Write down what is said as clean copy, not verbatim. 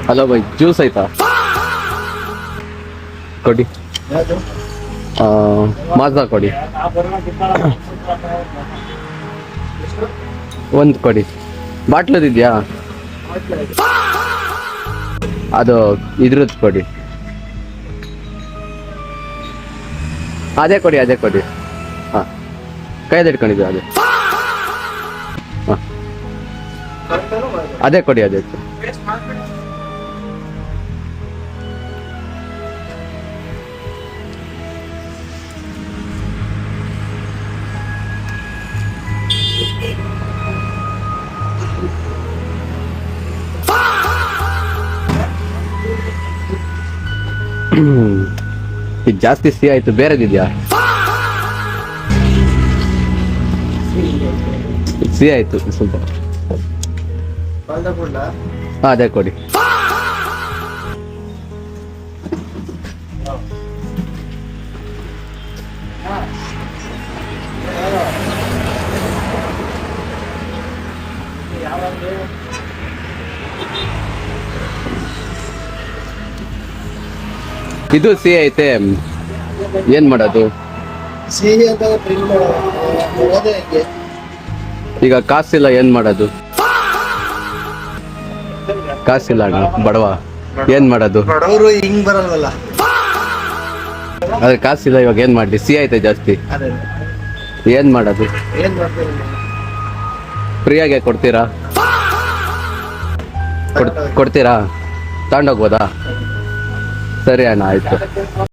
Hello by, juice ಆಯ್ತಾ? ಕೊಡಿ. ಮಾಜಾ ಕೊಡಿ. ಒಂದು ಕೊಡಿ. ಬಾಟ್ಲದಿದೆಯಾ? ಅದು ಇದ್ರದ್ದು ಕೊಡಿ. ಅದೇ ಕೊಡಿ, ಅದೇ ಕೊಡಿ. ಹಾಂ, ಕೈಯಲ್ಲಿ ಇಟ್ಕೊಂಡಿದ್ದೀವಿ ಅದೇ. ಹಾಂ, ಅದೇ ಕೊಡಿ, ಅದೇ ಕೊಡಿ. ಇದು ಜಾಸ್ತಿ ಸಿಹಿ ಆಯ್ತು, ಬೇರೆದಿದೆಯಾ? ಸಿಹಿ ಆಯ್ತು ಸ್ವಲ್ಪ. ಅದೇ ಕೊಡಿ. ಇದು ಸಿಹಿ ಐತೆ, ಏನ್ ಮಾಡೋದು? ಸಿಹಿ ಅಂತ ಈಗ ಕಾಸಿಲ್ಲ, ಏನ್ ಮಾಡೋದು? ಕಾಸಿಲ್ಲ ಅಣ್ಣ, ಬಡವ, ಏನ್ ಮಾಡೋದು? ಬಡವರು ಹಿಂಗ್ ಬರಲ್ವಲ್ಲ. ಅದೇ ಕಾಸಿಲ್ಲ, ಇವಾಗ ಏನ್ ಮಾಡ್ಲಿ? ಸಿಹಿ ಐತೆ ಜಾಸ್ತಿ, ಏನ್ ಮಾಡೋದು? ಏನ್ ಮಾಡ್ತೀವಿ? ಫ್ರೀಯಾಗೆ ಕೊಡ್ತೀರಾ? ಕೊಡ್ತೀರಾ? ತಗೊಂಡೋಗ್ಬೋದಾ? ಸರಿ ಅಣ್ಣ, ಆಯ್ತು.